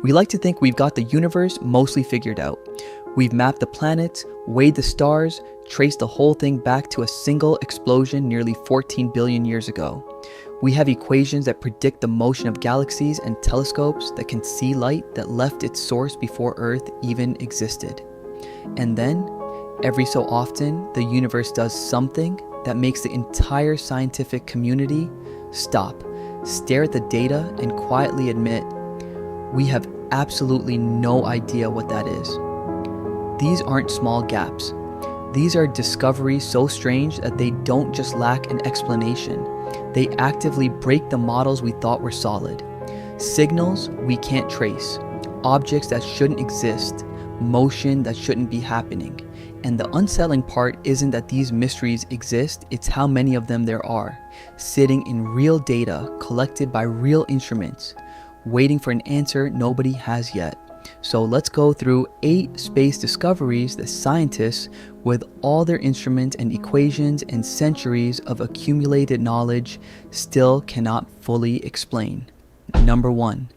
We like to think we've got the universe mostly figured out. We've mapped the planets, weighed the stars, traced the whole thing back to a single explosion nearly 14 billion years ago. We have equations that predict the motion of galaxies and telescopes that can see light that left its source before Earth even existed. And then, every so often, the universe does something that makes the entire scientific community stop, stare at the data, and quietly admit, we have absolutely no idea what that is. These aren't small gaps. These are discoveries so strange that they don't just lack an explanation. They actively break the models we thought were solid. Signals we can't trace, objects that shouldn't exist, motion that shouldn't be happening. And the unsettling part isn't that these mysteries exist, it's how many of them there are, sitting in real data collected by real instruments, waiting for an answer nobody has yet. So let's go through 8 space discoveries that scientists, with all their instruments and equations and centuries of accumulated knowledge, still cannot fully explain. Number 1.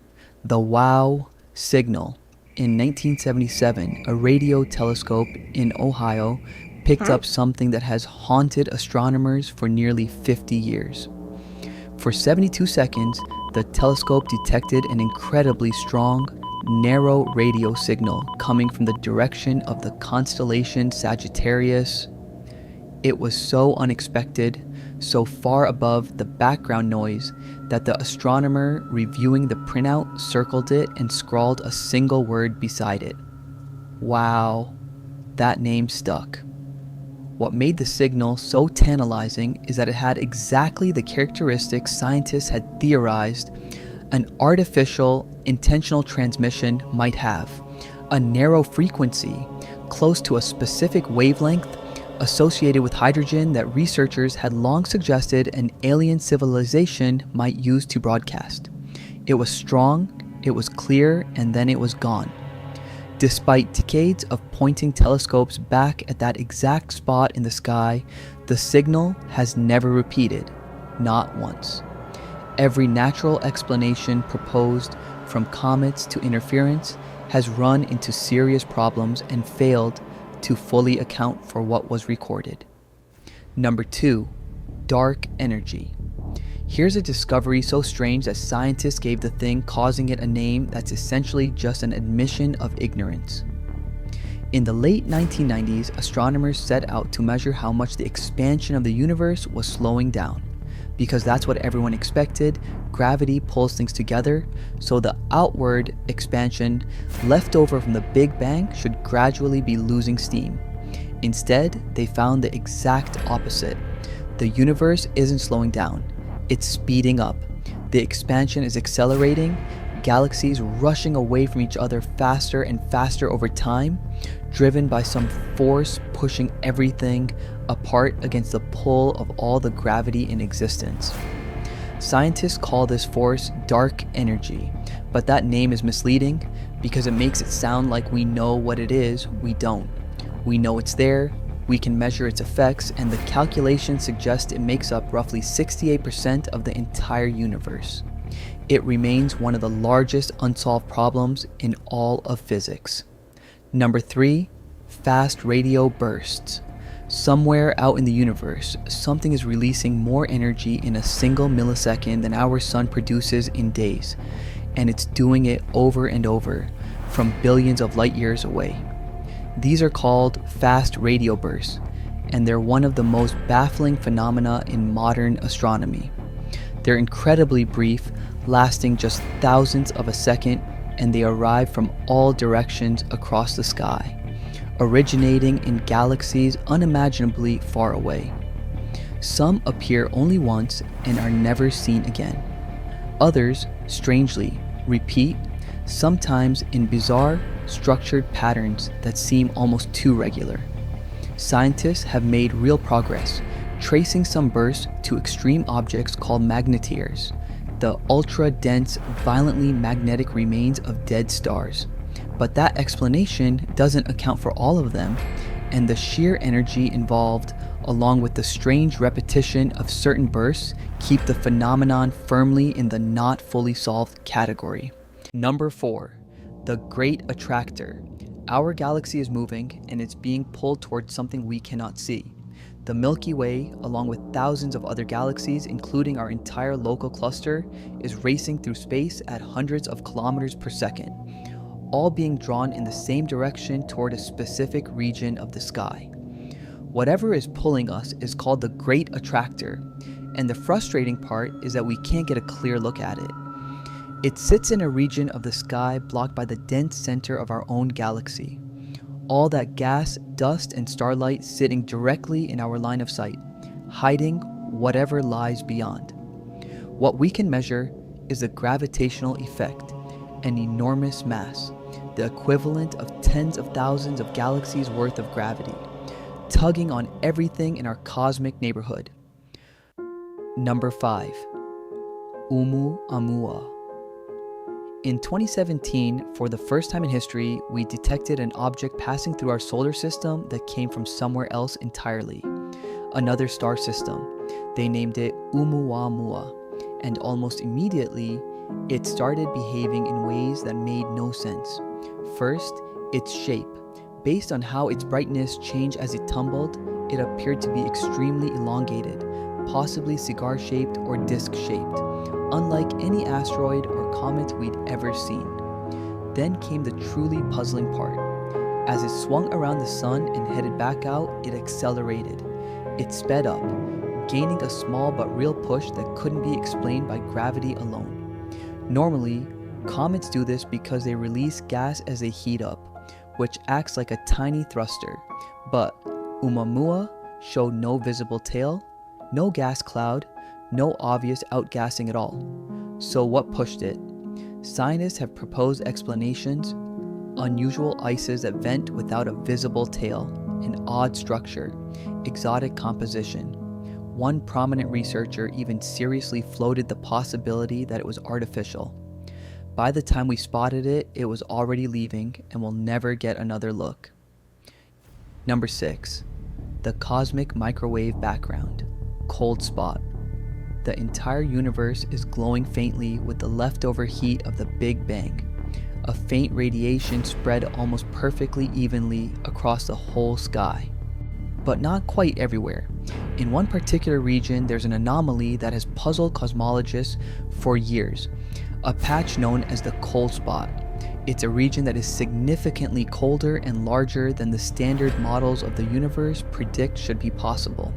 The WOW signal. In 1977, a radio telescope in Ohio picked up something that has haunted astronomers for nearly 50 years. For 72 seconds, the telescope detected an incredibly strong, narrow radio signal coming from the direction of the constellation Sagittarius. It was so unexpected, so far above the background noise, that the astronomer reviewing the printout circled it and scrawled a single word beside it. Wow, that name stuck. What made the signal so tantalizing is that it had exactly the characteristics scientists had theorized an artificial, intentional transmission might have. A narrow frequency, close to a specific wavelength, associated with hydrogen that researchers had long suggested an alien civilization might use to broadcast. It was strong, it was clear, and then it was gone. Despite decades of pointing telescopes back at that exact spot in the sky, the signal has never repeated, not once. Every natural explanation proposed, from comets to interference, has run into serious problems and failed to fully account for what was recorded. Number 2, dark energy. Here's a discovery so strange that scientists gave the thing causing it a name that's essentially just an admission of ignorance. In the late 1990s, astronomers set out to measure how much the expansion of the universe was slowing down. Because that's what everyone expected, gravity pulls things together, so the outward expansion left over from the Big Bang should gradually be losing steam. Instead, they found the exact opposite. The universe isn't slowing down, it's speeding up. The expansion is accelerating, galaxies rushing away from each other faster and faster over time, driven by some force pushing everything apart against the pull of all the gravity in existence. Scientists call this force dark energy, but that name is misleading because it makes it sound like we know what it is. We don't. We know it's there, we can measure its effects, and the calculations suggest it makes up roughly 68% of the entire universe. It remains one of the largest unsolved problems in all of physics. Number 3, fast radio bursts. Somewhere out in the universe, something is releasing more energy in a single millisecond than our sun produces in days, and it's doing it over and over, from billions of light years away. These are called fast radio bursts, and they're one of the most baffling phenomena in modern astronomy. They're incredibly brief, lasting just thousandths of a second, and they arrive from all directions across the sky, originating in galaxies unimaginably far away. Some appear only once and are never seen again. Others, strangely, repeat, sometimes in bizarre, structured patterns that seem almost too regular. Scientists have made real progress, tracing some bursts to extreme objects called magneteers, the ultra-dense, violently magnetic remains of dead stars. But that explanation doesn't account for all of them, and the sheer energy involved, along with the strange repetition of certain bursts, keep the phenomenon firmly in the not fully solved category. Number 4. The Great Attractor. Our galaxy is moving, and it's being pulled towards something we cannot see. The Milky Way, along with thousands of other galaxies, including our entire local cluster, is racing through space at hundreds of kilometers per second, all being drawn in the same direction toward a specific region of the sky. Whatever is pulling us is called the Great Attractor, and the frustrating part is that we can't get a clear look at it. It sits in a region of the sky blocked by the dense center of our own galaxy. All that gas, dust, and starlight sitting directly in our line of sight, hiding whatever lies beyond. What we can measure is the gravitational effect, an enormous mass, the equivalent of tens of thousands of galaxies worth of gravity, tugging on everything in our cosmic neighborhood. Number 5. Oumuamua. In 2017, for the first time in history, we detected an object passing through our solar system that came from somewhere else entirely. Another star system. They named it Oumuamua, and almost immediately, it started behaving in ways that made no sense. First, its shape. Based on how its brightness changed as it tumbled, it appeared to be extremely elongated, possibly cigar-shaped or disc-shaped, unlike any asteroid or comet we'd ever seen. Then came the truly puzzling part. As it swung around the sun and headed back out, it accelerated. It sped up, gaining a small but real push that couldn't be explained by gravity alone. Normally, comets do this because they release gas as they heat up, which acts like a tiny thruster, but Oumuamua showed no visible tail, no gas cloud, no obvious outgassing at all. So what pushed it? Scientists have proposed explanations: unusual ices that vent without a visible tail, an odd structure, exotic composition. One prominent researcher even seriously floated the possibility that it was artificial. By the time we spotted it, it was already leaving and will never get another look. Number 6. The cosmic microwave background. Cold spot. The entire universe is glowing faintly with the leftover heat of the Big Bang. A faint radiation spread almost perfectly evenly across the whole sky. But not quite everywhere. In one particular region, there's an anomaly that has puzzled cosmologists for years. A patch known as the cold spot. It's a region that is significantly colder and larger than the standard models of the universe predict should be possible.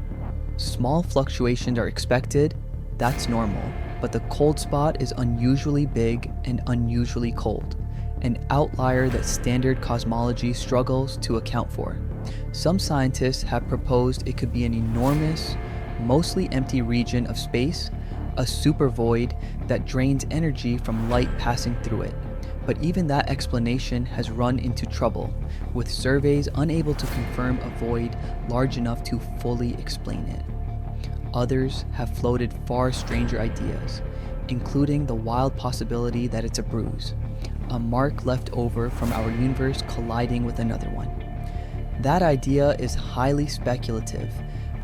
Small fluctuations are expected, that's normal, but the cold spot is unusually big and unusually cold, an outlier that standard cosmology struggles to account for. Some scientists have proposed it could be an enormous, mostly empty region of space, a super void that drains energy from light passing through it. But even that explanation has run into trouble, with surveys unable to confirm a void large enough to fully explain it. Others have floated far stranger ideas, including the wild possibility that it's a bruise, a mark left over from our universe colliding with another one. That idea is highly speculative,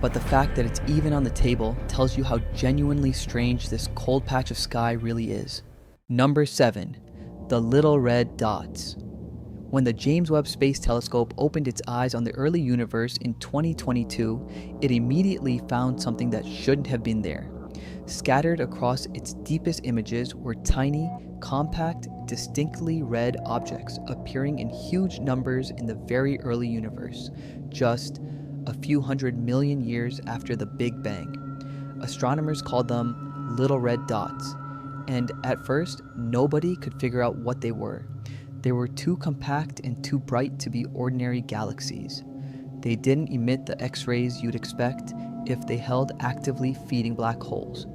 but the fact that it's even on the table tells you how genuinely strange this cold patch of sky really is. Number 7. The little red dots. When the James Webb Space Telescope opened its eyes on the early universe in 2022, it immediately found something that shouldn't have been there. Scattered across its deepest images were tiny, compact, distinctly red objects appearing in huge numbers in the very early universe, just a few 100 million years after the Big Bang. Astronomers called them little red dots, and at first, nobody could figure out what they were. They were too compact and too bright to be ordinary galaxies. They didn't emit the X-rays you'd expect if they held actively feeding black holes.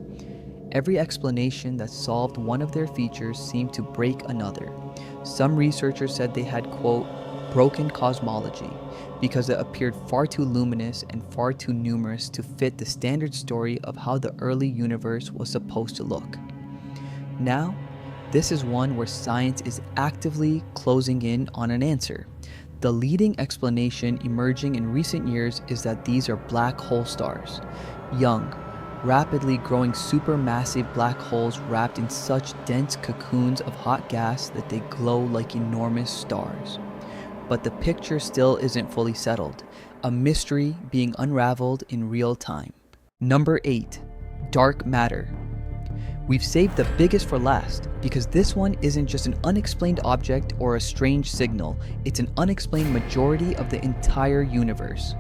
Every explanation that solved one of their features seemed to break another. Some researchers said they had, quote, broken cosmology, because it appeared far too luminous and far too numerous to fit the standard story of how the early universe was supposed to look. Now, this is one where science is actively closing in on an answer. The leading explanation emerging in recent years is that these are black hole stars, young, rapidly growing supermassive black holes wrapped in such dense cocoons of hot gas that they glow like enormous stars. But the picture still isn't fully settled, a mystery being unraveled in real time. Number 8. Dark matter. We've saved the biggest for last because this one isn't just an unexplained object or a strange signal, it's an unexplained majority of the entire universe.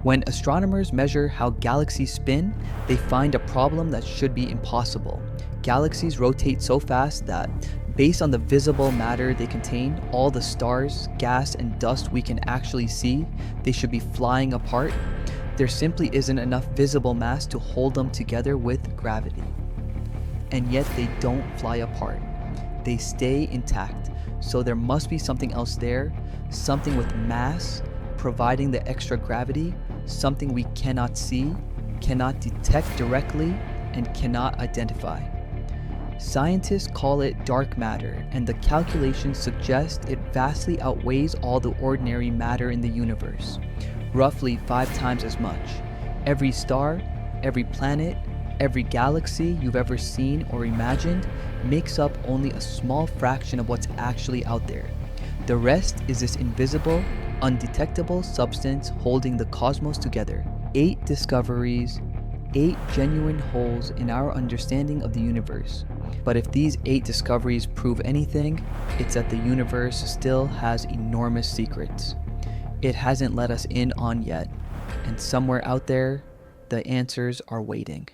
When astronomers measure how galaxies spin, they find a problem that should be impossible. Galaxies rotate so fast that, based on the visible matter they contain, all the stars, gas, and dust we can actually see, they should be flying apart. There simply isn't enough visible mass to hold them together with gravity. And yet they don't fly apart. They stay intact. So there must be something else there, something with mass, providing the extra gravity, something we cannot see, cannot detect directly, and cannot identify. Scientists call it dark matter, and the calculations suggest it vastly outweighs all the ordinary matter in the universe, roughly 5 times as much. Every star, every planet, every galaxy you've ever seen or imagined makes up only a small fraction of what's actually out there. The rest is this invisible, undetectable substance holding the cosmos together. 8 discoveries, 8 genuine holes in our understanding of the universe. But if these 8 discoveries prove anything, it's that the universe still has enormous secrets it hasn't let us in on yet, and somewhere out there, the answers are waiting.